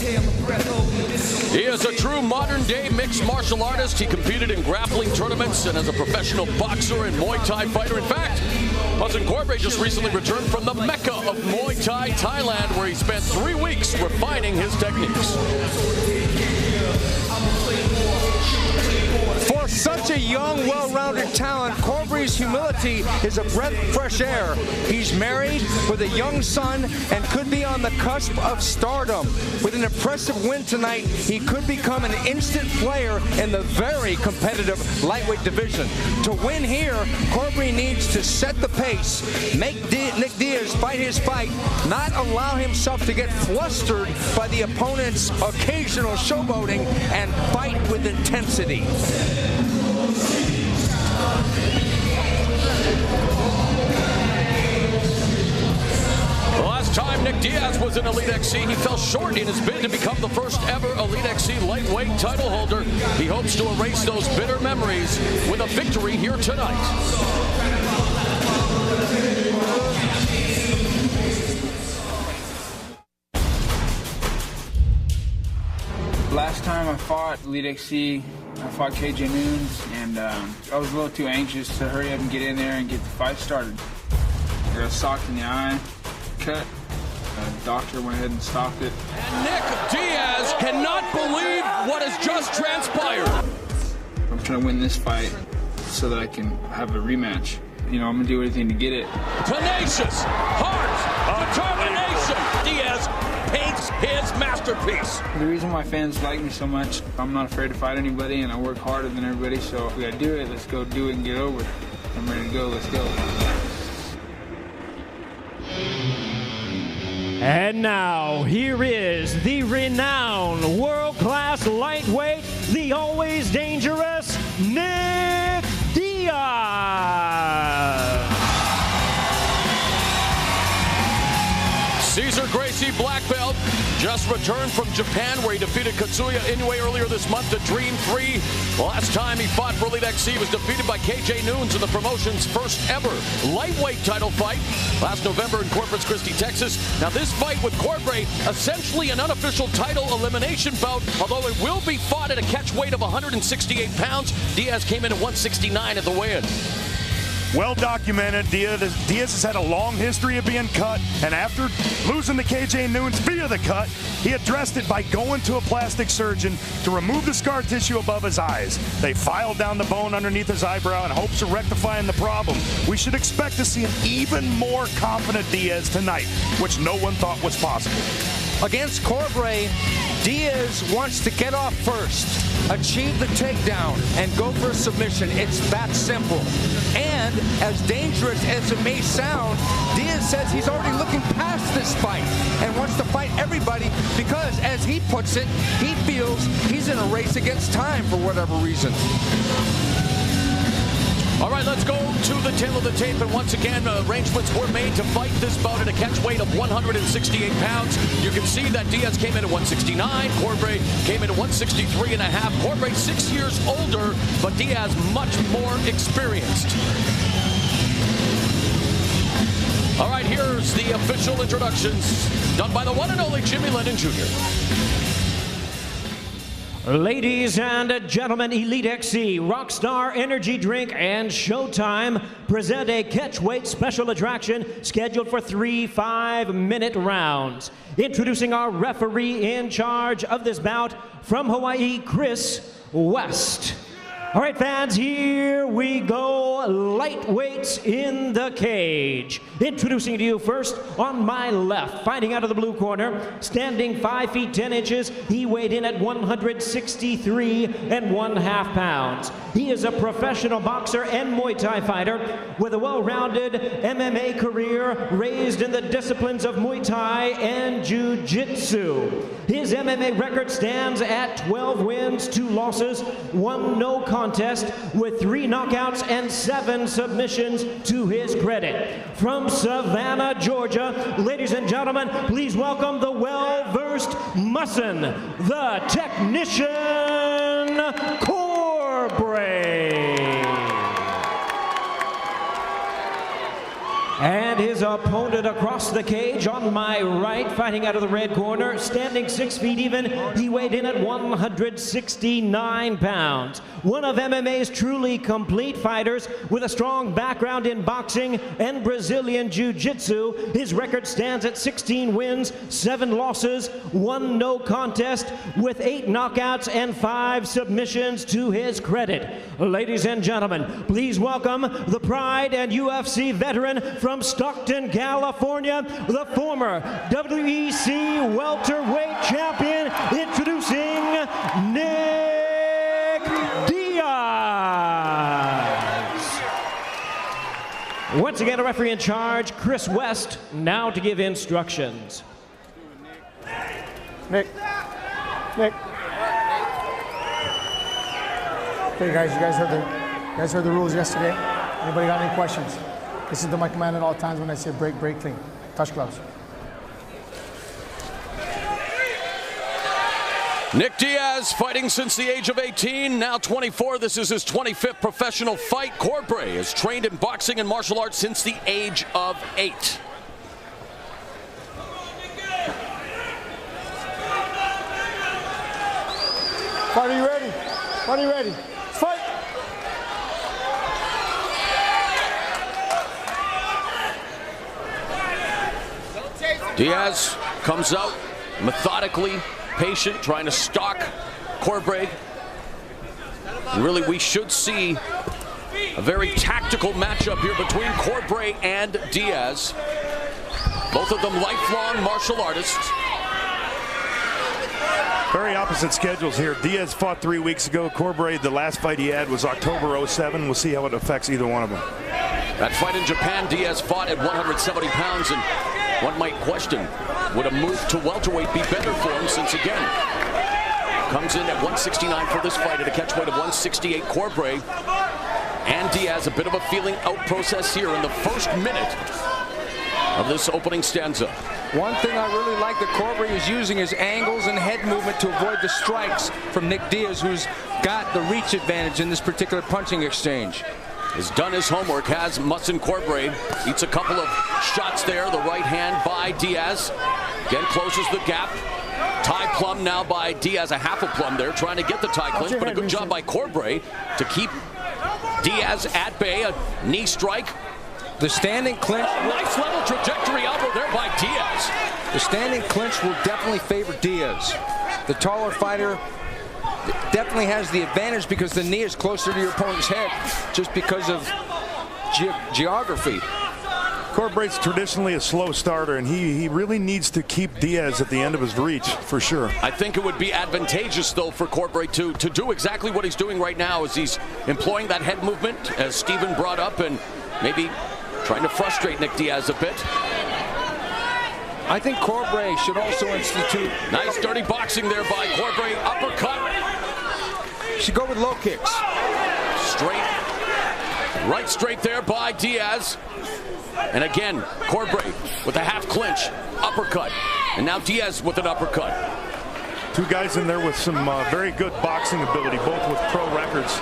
He is a true modern-day mixed martial artist. He competed in grappling tournaments and as a professional boxer and Muay Thai fighter. In fact, MUHSIN CORBBREY just recently returned from the Mecca of Muay Thai, Thailand, where he spent 3 weeks refining his techniques. For such a young, well-rounded talent, Corbrey's humility is a breath of fresh air. He's married with a young son and could be on the cusp of stardom. With an impressive win tonight, he could become an instant player in the very competitive lightweight division. To win here, Corbrey needs to set the pace, make Nick Diaz fight his fight, not allow himself to get flustered by the opponent's occasional showboating, and fight with intensity. The last time Nick Diaz was in Elite XC, he fell short in his bid to become the first ever Elite XC lightweight title holder. He hopes to erase those bitter memories with a victory here tonight. Last time I fought Elite XC, I fought KJ Noons, and I was a little too anxious to hurry up and get in there and get the fight started. I got socked in the eye, cut. The doctor went ahead and stopped it. And Nick Diaz cannot believe what has just transpired. I'm trying to win this fight so that I can have a rematch. You know, I'm going to do anything to get it. Tenacious, heart, determination. Diaz paints his masterpiece. The reason why fans like me so much, I'm not afraid to fight anybody, and I work harder than everybody, so if we gotta do it, let's go do it and get over it. I'm ready to go, let's go. And now, here is the renowned world-class lightweight, the always dangerous Nick Diaz. Cesar Gracie, black belt, just returned from Japan where he defeated Katsuya Inoue earlier this month to Dream 3. The last time he fought for Elite XC was defeated by KJ Noons in the promotion's first ever lightweight title fight last November in Corpus Christi, Texas. Now this fight with Corbrey, essentially an unofficial title elimination bout, although it will be fought at a catch weight of 168 pounds. Diaz came in at 169 at the weigh-in. Well documented. Diaz has had a long history of being cut, and after losing to KJ Noons via the cut, he addressed it by going to a plastic surgeon to remove the scar tissue above his eyes. They filed down the bone underneath his eyebrow in hopes of rectifying the problem. We should expect to see an even more confident Diaz tonight, which no one thought was possible. Against Corbrey, Diaz wants to get off first, achieve the takedown, and go for a submission. It's that simple. And as dangerous as it may sound, Diaz says he's already looking past this fight and wants to fight everybody because, as he puts it, he feels he's in a race against time for whatever reason. All right, let's go to the tail of the tape. And once again, arrangements were made to fight this bout at a catch weight of 168 pounds. You can see that Diaz came in at 169. Corbrey came in at 163 and a half. Corbrey 6 years older, but Diaz much more experienced. All right, here's the official introductions done by the one and only Jimmy Lennon Jr. Ladies and gentlemen, Elite XC, Rockstar Energy Drink, and Showtime present a catchweight special attraction scheduled for 3 5-minute rounds. Introducing our referee in charge of this bout from Hawaii, Chris West. All right, fans, here we go. Lightweights in the cage. Introducing to you first on my left, fighting out of the blue corner, standing 5 feet 10 inches. He weighed in at 163 1/2 pounds. He is a professional boxer and Muay Thai fighter with a well-rounded MMA career raised in the disciplines of Muay Thai and Jiu-Jitsu. His MMA record stands at 12 wins, 2 losses, 1 no contest, with 3 knockouts and 7 submissions to his credit. From Savannah, Georgia, ladies and gentlemen, please welcome the well-versed MUHSIN, the Technician Corbrey. And his opponent across the cage on my right, fighting out of the red corner, standing 6 feet even, he weighed in at 169 pounds. One of MMA's truly complete fighters with a strong background in boxing and Brazilian Jiu-Jitsu. His record stands at 16 wins, 7 losses, 1 no contest, with 8 knockouts and 5 submissions to his credit. Ladies and gentlemen, please welcome the Pride and UFC veteran from Stockton, California, the former WEC welterweight champion, introducing Nick Diaz. Once again, a referee in charge, Chris West, now to give instructions. Nick. Okay, guys, you guys heard the rules yesterday. Anybody got any questions? This is my command at all times when I say break clean. Touch gloves. Nick Diaz fighting since the age of 18, now 24. This is his 25th professional fight. Corrbrery has trained in boxing and martial arts since the age of 8. Fight, are you ready? Fight, are you ready? Let's fight! Diaz comes out methodically, patient, trying to stalk Corrbrery. And really, we should see a very tactical matchup here between Corrbrery and Diaz. Both of them lifelong martial artists. Very opposite schedules here. Diaz fought 3 weeks ago. Corrbrery, the last fight he had was October 07. We'll see how it affects either one of them. That fight in Japan, Diaz fought at 170 pounds, and one might question, would a move to welterweight be better for him, since again, comes in at 169 for this fight at a catchweight of 168. Corrbrery and Diaz, a bit of a feeling out process here in the first minute of this opening stanza. One thing I really like that Corrbrery is using is angles and head movement to avoid the strikes from Nick Diaz, who's got the reach advantage in this particular punching exchange. Has done his homework, has MUHSIN CORBBREY. Eats a couple of shots there, the right hand by Diaz. Again, closes the gap. Tie plum now by Diaz, a half a plum there, trying to get the tie clinch, but a good job by Corrbrery to keep Diaz at bay. A knee strike. The standing clinch. Nice level trajectory elbow there by Diaz. The standing clinch will definitely favor Diaz. The taller fighter definitely has the advantage because the knee is closer to your opponent's head, just because of geography. Corbray's traditionally a slow starter, and he really needs to keep Diaz at the end of his reach, for sure. I think it would be advantageous, though, for Corrbrery to do exactly what he's doing right now, as he's employing that head movement, as Steven brought up, and maybe trying to frustrate Nick Diaz a bit. I think Corrbrery should also institute... Nice dirty boxing there by Corrbrery. Uppercut. Should go with low kicks. Straight. Right straight there by Diaz. And again, Corrbrery with a half clinch. Uppercut. And now Diaz with an uppercut. Two guys in there with some very good boxing ability, both with pro records.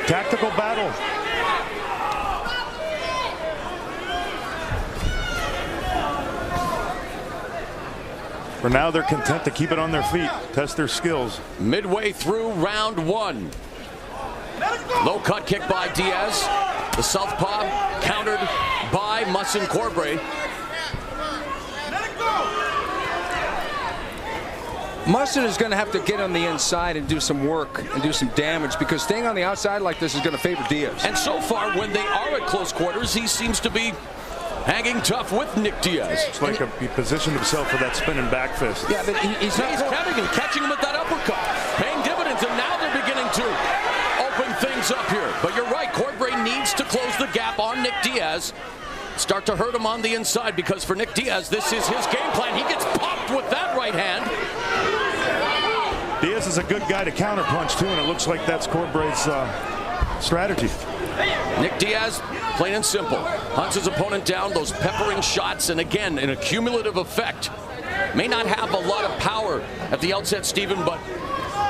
Tactical battle. For now, they're content to keep it on their feet, test their skills. Midway through round one. Low cut kick by Diaz. The southpaw countered by MUHSIN CORBBREY. MUHSIN is going to have to get on the inside and do some work and do some damage, because staying on the outside like this is going to favor Diaz. And so far, when they are at close quarters, he seems to be hanging tough with Nick Diaz. It's like he positioned himself for that spinning back fist. Yeah, but he's catching him with that uppercut, paying dividends, and now they're beginning to open things up here. But you're right, Corrbrery needs to close the gap on Nick Diaz. Start to hurt him on the inside, because for Nick Diaz, this is his game plan. He gets popped with that right hand. Diaz is a good guy to counterpunch too, and it looks like that's Corbray's strategy. Nick Diaz, plain and simple, hunts his opponent down, those peppering shots, and again, an accumulative effect. May not have a lot of power at the outset, Steven, but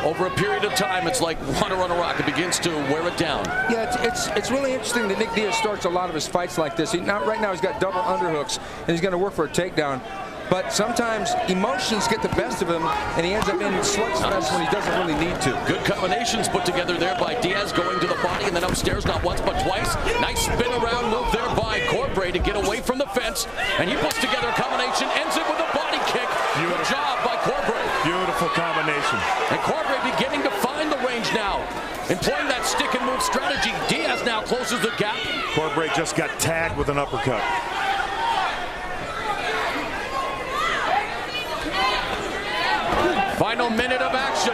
over a period of time, it's like water on a rock. It begins to wear it down. Yeah, it's really interesting that Nick Diaz starts a lot of his fights like this. Right now he's got double underhooks, and he's going to work for a takedown. But sometimes emotions get the best of him, and he ends up in slugfest when he doesn't really need to. Good combinations put together there by Diaz, going to the body and then upstairs, not once but twice. Nice spin around move there by Corrbray to get away from the fence, and he puts together a combination, ends it with a body kick. Good job by Corrbray. Beautiful combination. And Corrbray beginning to find the range now. Employing that stick and move strategy, Diaz now closes the gap. Corrbray just got tagged with an uppercut. Final minute of action.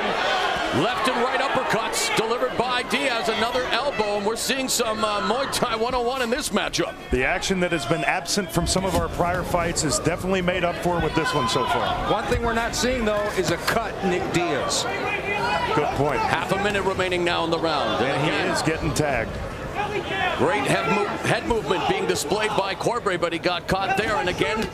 Left and right uppercuts delivered by Diaz. Another elbow, and we're seeing some Muay Thai 101 in this matchup. The action that has been absent from some of our prior fights is definitely made up for with this one so far. One thing we're not seeing, though, is a cut Nick Diaz. Good point. Half a minute remaining now in the round. And he is getting tagged. Great head movement being displayed by Corrbray, but he got caught there. And again,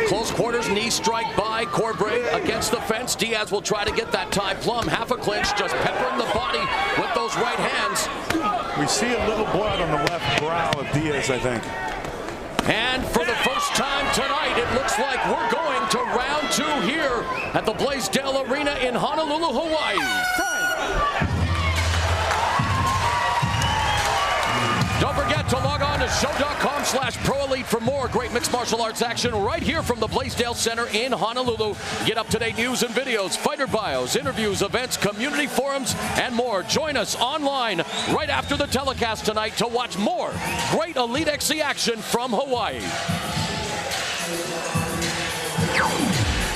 close quarters knee strike by Corrbray against the fence. Diaz will try to get that tie plumb. Half a clinch, just peppering the body with those right hands. We see a little blood on the left brow of Diaz, I think. And for the first time tonight, it looks like we're going to round 2 here at the Blaisdell Arena in Honolulu, Hawaii. Don't forget to log on to show.com/ProElite for more great mixed martial arts action right here from the Blaisdell Center in Honolulu. Get up-to-date news and videos, fighter bios, interviews, events, community forums, and more. Join us online right after the telecast tonight to watch more great Elite XC action from Hawaii.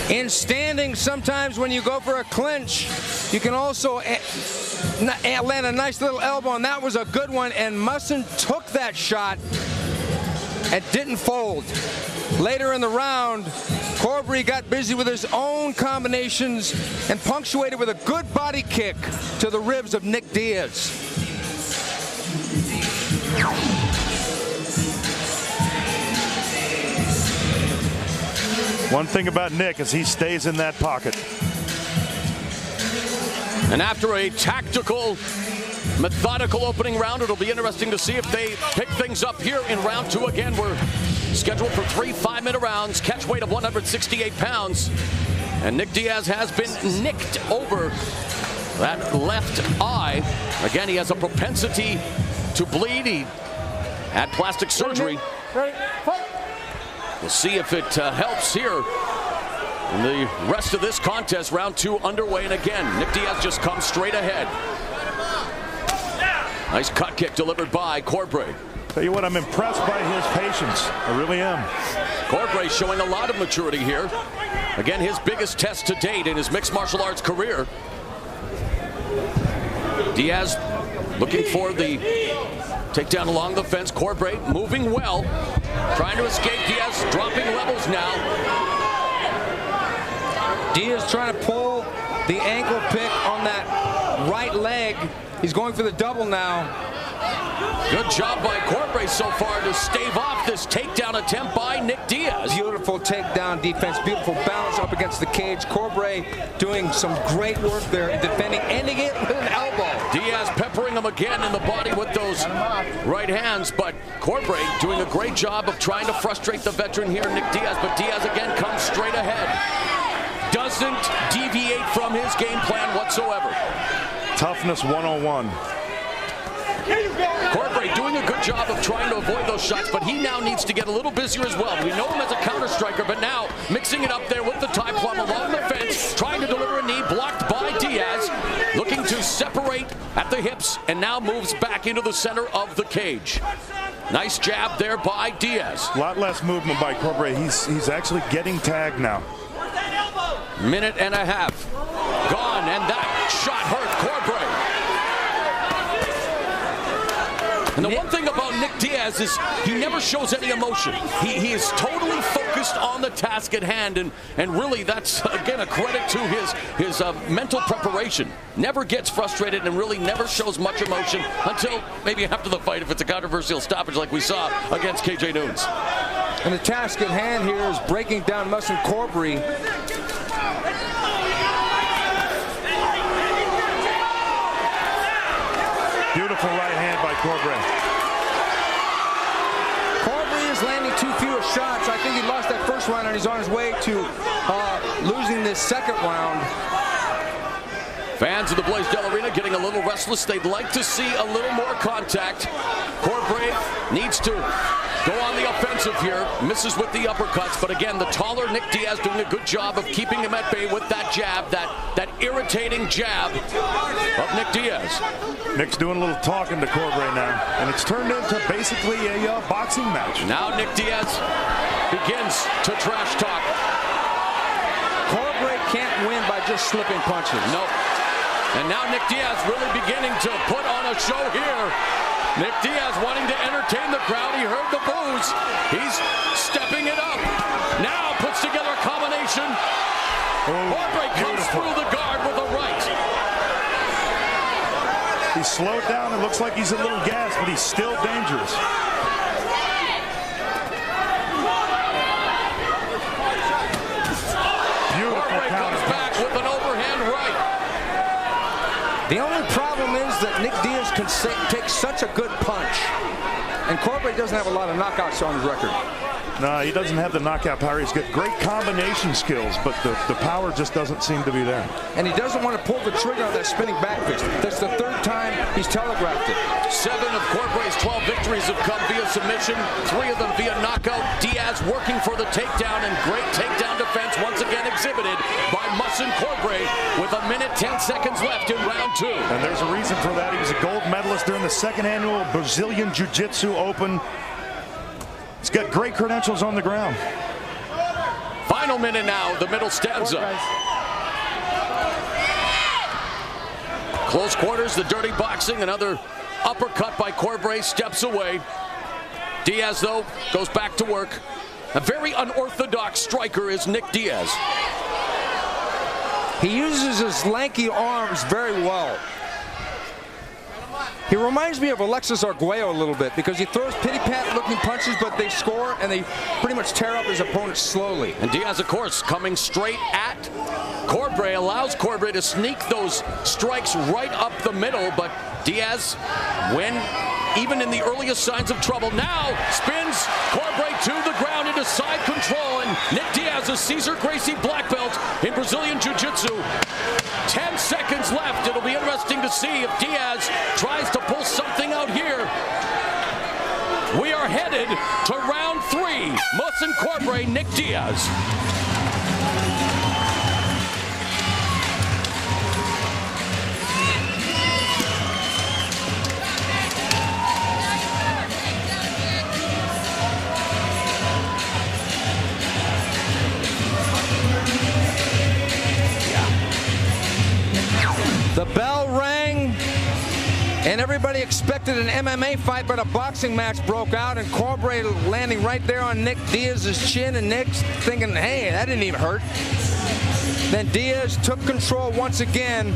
In standing, sometimes when you go for a clinch, you can also land a nice little elbow, and that was a good one, and MUHSIN took that shot and didn't fold. Later in the round, Corrbray got busy with his own combinations and punctuated with a good body kick to the ribs of Nick Diaz. One thing about Nick is he stays in that pocket. And after a tactical, methodical opening round, it'll be interesting to see if they pick things up here in round 2. Again, we're scheduled for 3 5-minute rounds, catch weight of 168 pounds. And Nick Diaz has been nicked over that left eye. Again, he has a propensity to bleed. He had plastic surgery. We'll see if it helps here in the rest of this contest. Round 2 underway, and again, Nick Diaz just comes straight ahead. Nice cut kick delivered by Corrbray. Tell you what, I'm impressed by his patience. I really am. Corrbray showing a lot of maturity here. Again, his biggest test to date in his mixed martial arts career. Diaz looking for the takedown along the fence. Corrbray moving well, trying to escape. Diaz dropping levels now. Diaz trying to pull the ankle pick on that right leg. He's going for the double now. Good job by Corrbray so far to stave off this takedown attempt by Nick Diaz. Beautiful takedown defense, beautiful balance up against the cage. Corrbray doing some great work there, defending, ending it with an elbow. Diaz peppering him again in the body with those right hands, but Corrbray doing a great job of trying to frustrate the veteran here, Nick Diaz, but Diaz again comes straight ahead. Doesn't deviate from his game plan whatsoever. Toughness 101. Corrbray doing a good job of trying to avoid those shots, but he now needs to get a little busier as well. We know him as a counter striker, but now mixing it up there with the tie plumb along the fence, trying to deliver a knee, blocked by Diaz, looking to separate at the hips, and now moves back into the center of the cage. Nice jab there by Diaz. A lot less movement by Corrbray. He's actually getting tagged now. Minute and a half gone, and that shot hurt Corrbray. And the one thing about Nick Diaz is he never shows any emotion. He is totally focused on the task at hand, and really that's, again, a credit to his mental preparation. Never gets frustrated and really never shows much emotion until maybe after the fight if it's a controversial stoppage like we saw against KJ Nunes. And the task at hand here is breaking down MUHSIN Corrbrery. Beautiful right hand by Corrbreey. Corrbreey is landing too few shots. I think he lost that first round and he's on his way to losing this second round. Fans of the Blaisdell Arena getting a little restless. They'd like to see a little more contact. Corrbreey needs to go on the offensive here. Misses with the uppercuts, but again, the taller Nick Diaz doing a good job of keeping him at bay with that jab, that irritating jab of Nick Diaz. Nick's doing a little talking to Corrbreey now, and it's turned into basically a boxing match. Now Nick Diaz begins to trash talk. Corrbreey can't win by just slipping punches. No. And now Nick Diaz really beginning to put on a show here. Nick Diaz wanting to entertain the crowd. He heard the boos. He's stepping it up. Now puts together a combination. Corrbreey comes through the guard with a right. He's slowed down. It looks like he's a little gassed, but he's still dangerous. Corrbreey comes back with an overhand right. The only problem is that Nick Diaz can take such a good punch. And Corrbreey doesn't have a lot of knockouts on his record. No, he doesn't have the knockout power. He's got great combination skills, but the power just doesn't seem to be there. And he doesn't want to pull the trigger on that spinning back fist. That's the third time he's telegraphed it. 7 of Corbrey's 12 victories have come via submission, 3 of them via knockout. Diaz working for the takedown, and great takedown defense once again exhibited by MUHSIN CORBBREY with 1 minute 10 seconds left in round 2. And there's a reason for that. He was a gold medalist during the 2nd annual Brazilian Jiu-Jitsu Open. He's got great credentials on the ground. Final minute now, the middle stanza. Close quarters, the dirty boxing. Another uppercut by Corrbreey, steps away. Diaz, though, goes back to work. A very unorthodox striker is Nick Diaz. He uses his lanky arms very well. He reminds me of Alexis Arguello a little bit because he throws pity-pat looking punches, but they score and they pretty much tear up his opponent slowly. And Diaz, of course, coming straight at Corrbreey, allows Corrbreey to sneak those strikes right up the middle, but Diaz, when even in the earliest signs of trouble, now spins Corrbreey to the ground into side control, and Nick Diaz, a Cesar Gracie black belt in Brazilian Jiu-Jitsu. 10 seconds left. It'll be interesting to see if Diaz tries to pull something out here. We are headed to round 3. MUHSIN CORBBREY, Nick Diaz. The bell rang, and everybody expected an MMA fight, but a boxing match broke out, and Corrbreey landing right there on Nick Diaz's chin, and Nick's thinking, hey, that didn't even hurt. Then Diaz took control once again,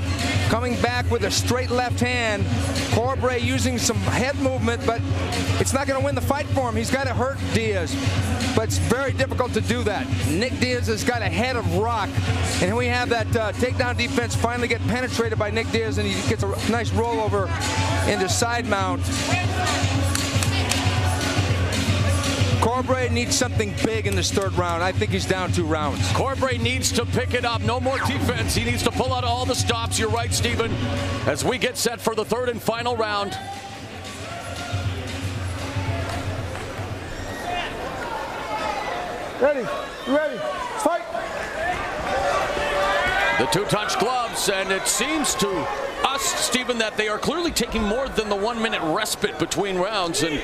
coming back with a straight left hand. Corrbreey using some head movement, but it's not going to win the fight for him. He's got to hurt Diaz, but it's very difficult to do that. Nick Diaz has got a head of rock, and we have that takedown defense finally get penetrated by Nick Diaz, and he gets a nice rollover into side mount. Corrbreey needs something big in this 3rd round. I think he's down 2 rounds. Corrbreey needs to pick it up. No more defense. He needs to pull out all the stops. You're right, Stephen. As we get set for the 3rd and final round. Ready? You ready? Fight! The 2 touch gloves, and it seems to us, Stephen, that they are clearly taking more than the 1 minute respite between rounds, and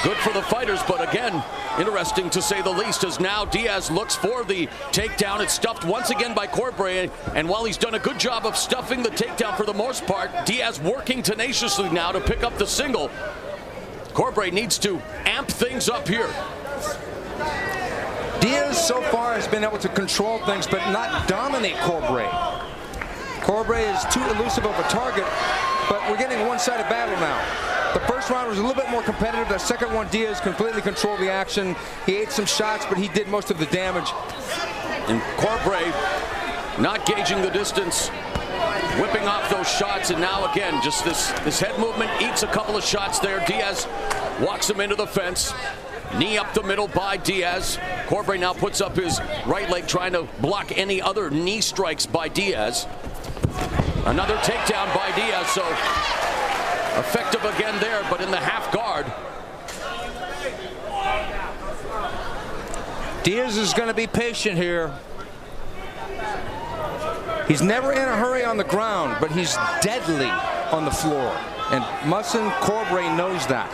good for the fighters, but again, interesting to say the least, as now Diaz looks for the takedown. It's stuffed once again by Corrbreey, and while he's done a good job of stuffing the takedown for the most part, Diaz working tenaciously now to pick up the single. Corrbreey needs to amp things up here. Diaz so far has been able to control things, but not dominate Corrbreey. Corrbreey is too elusive of a target, but we're getting a one-sided battle now. The first round was a little bit more competitive. The second one, Diaz completely controlled the action. He ate some shots, but he did most of the damage. And Corrbreey not gauging the distance. whipping off those shots, and now again, just this head movement eats a couple of shots there. Diaz walks him into the fence. Knee up the middle by Diaz. Corrbray now puts up his right leg trying to block any other knee strikes by Diaz. Another takedown by Diaz, so effective again there, but in the half guard. Diaz is going to be patient here. He's never in a hurry on the ground, but he's deadly on the floor. And MUHSIN CORBBREY knows that.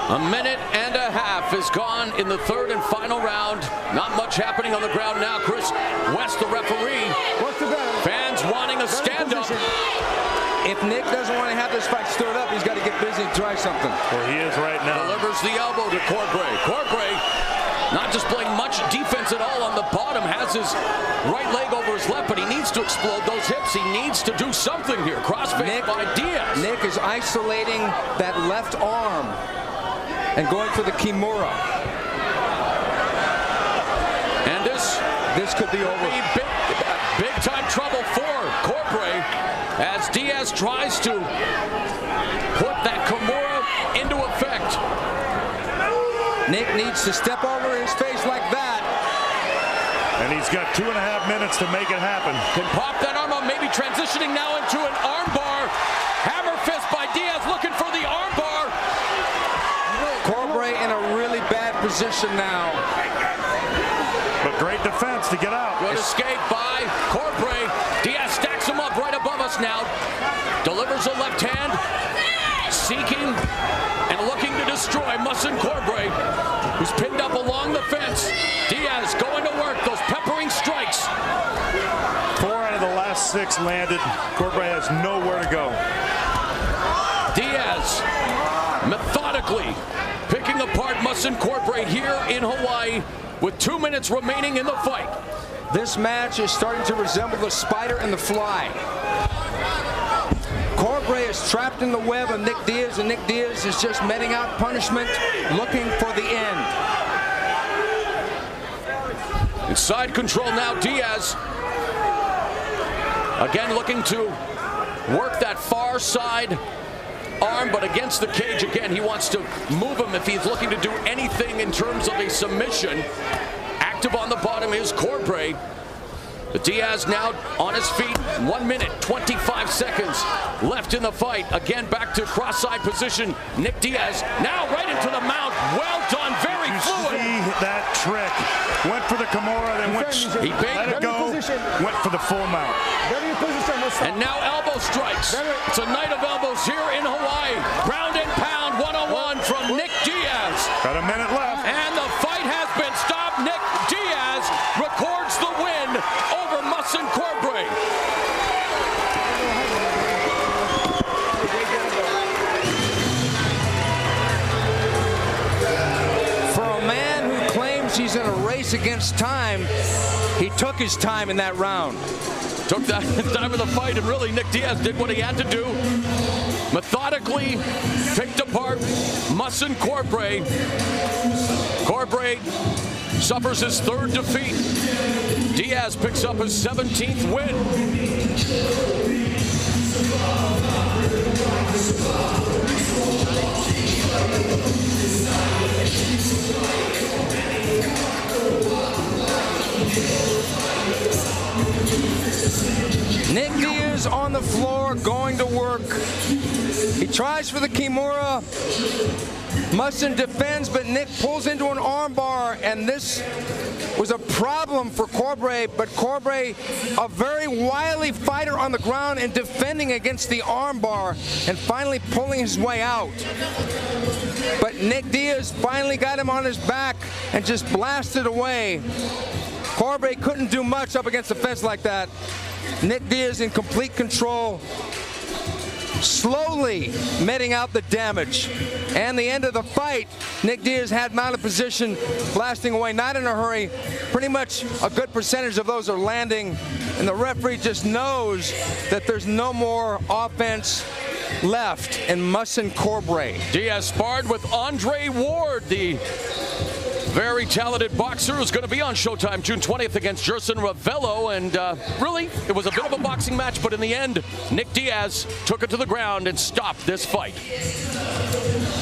A minute and a half is gone in the third and final round. Not much happening on the ground now. Chris West, the referee. Fans wanting a stand-up. If Nick doesn't want to have this fight stood up, he's got to get busy and try something. Well, he is right now. Delivers the elbow to Corrbray. Corrbray not displaying much defense at all on the bottom. Has his right leg over his left, but he needs to explode those hips. He needs to do something here. Crossface by Diaz. Nick is isolating that left arm and going for the Kimura. And this could be over. Big time trouble for Corrbray as Diaz tries to put that Kimura into effect. Nick needs to step over his face like that. And he's got 2.5 minutes to make it happen. Can pop that arm up, maybe transitioning now into an arm bar. Hammer fist by Diaz looking for the arm bar. Corrbray in a really bad position now. But great defense to get out. Good escape by Corrbray. Diaz stacks him up right above us now. Delivers a left hand. Seeking and looking to destroy MUHSIN CORBBREY, who's pinned up along the fence. Diaz going to work those peppering strikes. 4 out of the last 6 landed. Corrbray has nowhere to go. Diaz methodically picking apart MUHSIN CORBBREY here in Hawaii with 2 minutes remaining in the fight. This match is starting to resemble the spider and the fly. Corrbray is trapped in the web of Nick Diaz, and Nick Diaz is just meting out punishment, looking for the end. Inside control now, Diaz. Again looking to work that far side arm, but against the cage again. He wants to move him if he's looking to do anything in terms of a submission. Active on the bottom is Corrbray. Diaz now on his feet. 1 minute, 25 seconds left in the fight. Again, back to cross-side position. Nick Diaz now right into the mount. Well done, very fluid. See that trick. Went for the Kimura, then let it go. Went for the full mount. And now elbow strikes. It's a night of elbows here in Hawaii. Ground and pound, 101 from Nick Diaz. Got a minute left. And the fight has been stopped. Nick Diaz records the win over MUHSIN CORBBREY. For a man who claims he's in a race against time, he took his time in that round. Took that time of the fight, and really Nick Diaz did what he had to do. Methodically picked apart MUHSIN CORBBREY. Corrbray suffers his 3rd defeat. Diaz picks up his 17th win. Nick Diaz on the floor, going to work. He tries for the Kimura. MUHSIN defends, but Nick pulls into an armbar, and this was a problem for Corrbray, but Corrbray, a very wily fighter on the ground and defending against the armbar and finally pulling his way out. But Nick Diaz finally got him on his back and just blasted away. Corrbray couldn't do much up against the fence like that. Nick Diaz in complete control, slowly meting out the damage. And the end of the fight, Nick Diaz had mounted position, blasting away, not in a hurry. Pretty much a good percentage of those are landing, and the referee just knows that there's no more offense left in MUHSIN CORBBREY. Diaz sparred with Andre Ward, the Very talented boxer who's going to be on Showtime June 20th against Jerson Ravello. And really, it was a bit of a boxing match, but in the end, Nick Diaz took it to the ground and stopped this fight.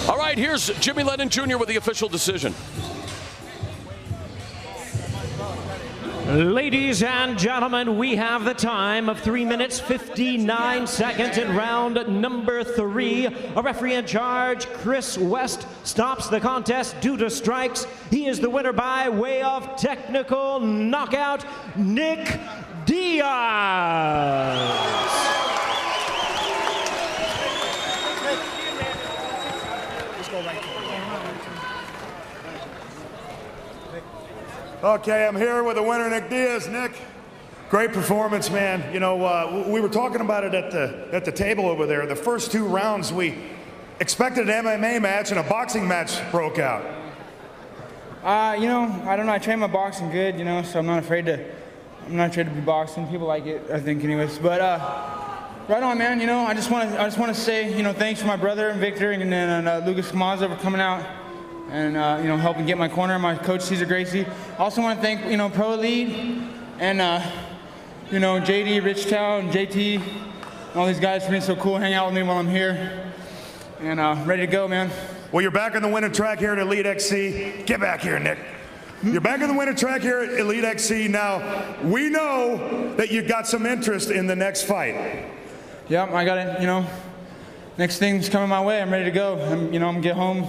All right, here's Jimmy Lennon Jr. with the official decision. Ladies and gentlemen, we have the time of 3 minutes 59 seconds in round number 3. A referee in charge, Chris West, stops the contest due to strikes. He is the winner by way of technical knockout, Nick Diaz. Okay, I'm here with the winner, Nick Diaz. Nick, great performance, man. You know, we were talking about it at the table over there. The first 2 rounds, we expected an MMA match, and a boxing match broke out. You know, I don't know. I train my boxing good, you know, so I'm not afraid to be boxing. People like it, I think, anyways. But right on, man. You know, I just want to say, you know, thanks for my brother and Victor and then Lucas Camazo for coming out and you know, helping get my corner. My coach Cesar Gracie. I also want to thank, you know, Pro Elite and you know, JD, Rich Tao, and JT, and all these guys for being so cool, hang out with me while I'm here, and ready to go, man. Well, you're back on the winning track here at Elite XC. Get back here, Nick. You're back on the winning track here at Elite XC. Now, we know that you've got some interest in the next fight. Yep, I got it. You know, next thing's coming my way. I'm ready to go. You know, I'm gonna get home,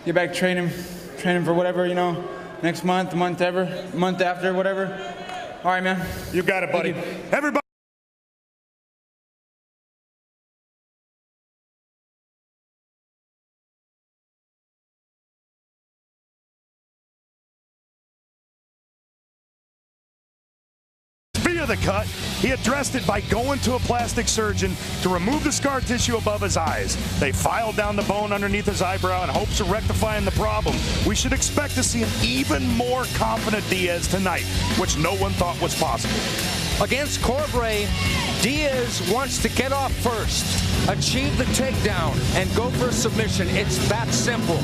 get back training for whatever, you know, next month, month after, whatever. All right, man. You got it, buddy. Everybody. The cut, he addressed it by going to a plastic surgeon to remove the scar tissue above his eyes. They filed down the bone underneath his eyebrow in hopes of rectifying the problem. We should expect to see an even more confident Diaz tonight, which no one thought was possible. Against Corrbrery, Diaz wants to get off first, achieve the takedown, and go for a submission. It's that simple.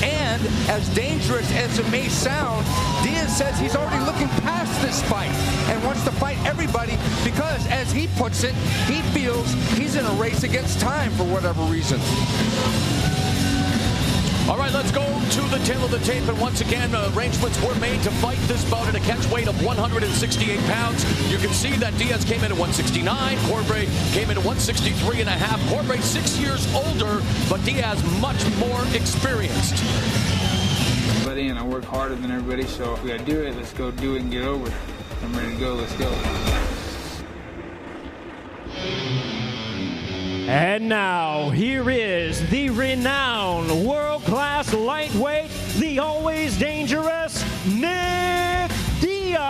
And as dangerous as it may sound, Diaz says he's already looking past this fight and wants to fight everybody because, as he puts it, he feels he's in a race against time for whatever reason. All right, let's go to the tail of the tape. And once again, arrangements were made to fight this bout at a catch weight of 168 pounds. You can see that Diaz came in at 169. Corrbrery came in at 163.5. Corrbrery 6 years older, but Diaz much more experienced. And I work harder than everybody, so if we gotta do it, let's go do it and get over it. I'm ready to go. Let's go. And now, here is the renowned world-class lightweight, the always dangerous Nick Diaz.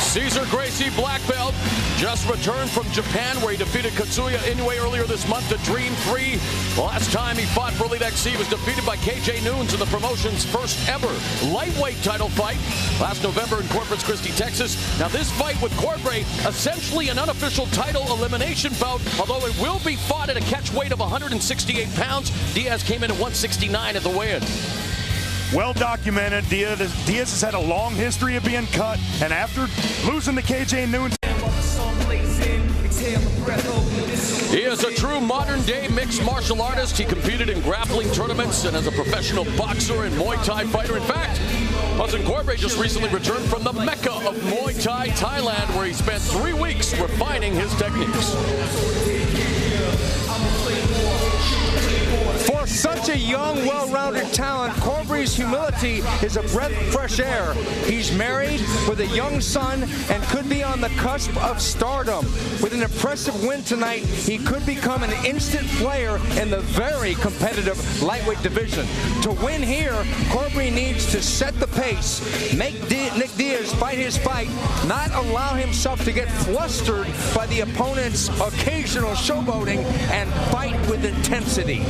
Cesar Gracie, black belt, just returned from Japan where he defeated Katsuya Inoue earlier this month to Dream 3. The last time he fought for Elite XC, he was defeated by KJ Noons in the promotion's first ever lightweight title fight last November in Corpus Christi, Texas. Now this fight with Corrbrery, essentially an unofficial title elimination bout, although it will be fought at a catch weight of 168 pounds. Diaz came in at 169 at the weigh-in. Well documented. Diaz has had a long history of being cut, and after losing to KJ Noons. He is a true modern-day mixed martial artist. He competed in grappling tournaments and as a professional boxer and Muay Thai fighter. In fact, MUHSIN CORBBREY just recently returned from the Mecca of Muay Thai, Thailand, where he spent 3 weeks refining his techniques. For such a young, well-rounded talent, Corbbrery's humility is a breath of fresh air. He's married with a young son and could be on the cusp of stardom. With an impressive win tonight, he could become an instant player in the very competitive lightweight division. To win here, Corbbrery needs to set the pace, make Nick Diaz fight his fight, not allow himself to get flustered by the opponent's occasional showboating, and fight with intensity.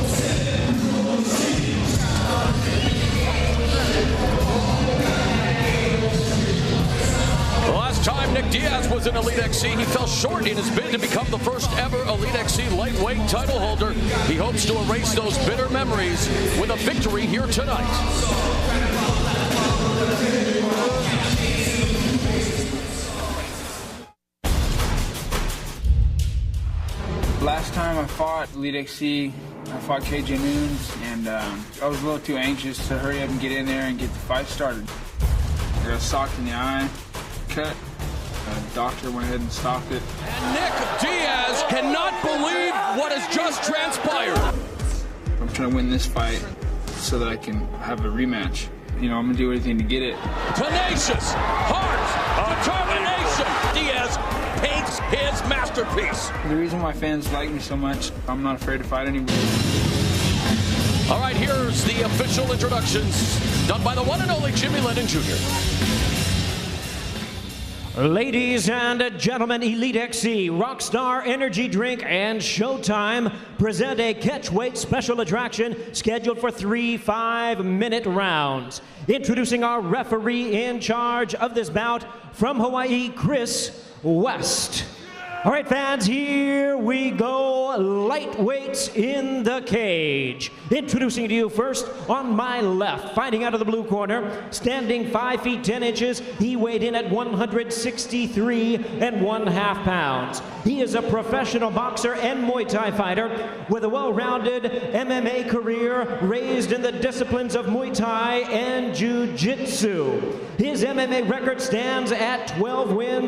The last time Nick Diaz was in Elite XC, he fell short in his bid to become the first ever Elite XC lightweight title holder. He hopes to erase those bitter memories with a victory here tonight. Last time I fought Elite XC, I fought KJ Noons, and I was a little too anxious to hurry up and get in there and get the fight started. I got socked in the eye, cut. The doctor went ahead and stopped it. And Nick Diaz cannot believe what has just transpired. I'm trying to win this fight so that I can have a rematch. You know, I'm gonna do anything to get it. Tenacious, heart, determination. Diaz paints his masterpiece. The reason why fans like me so much, I'm not afraid to fight anybody. All right, here's the official introductions done by the one and only Jimmy Lennon Jr. Ladies and gentlemen, Elite XC, Rockstar Energy Drink, and Showtime present a catchweight special attraction scheduled for 3 5-minute rounds. Introducing our referee in charge of this bout from Hawaii, Chris West. All right, fans, here we go. Lightweights in the cage. Introducing to you first, on my left, fighting out of the blue corner, standing 5 feet 10 inches, he weighed in at 163 1/2 pounds. He is a professional boxer and Muay Thai fighter with a well-rounded MMA career raised in the disciplines of Muay Thai and Jiu-Jitsu. His MMA record stands at 12 wins.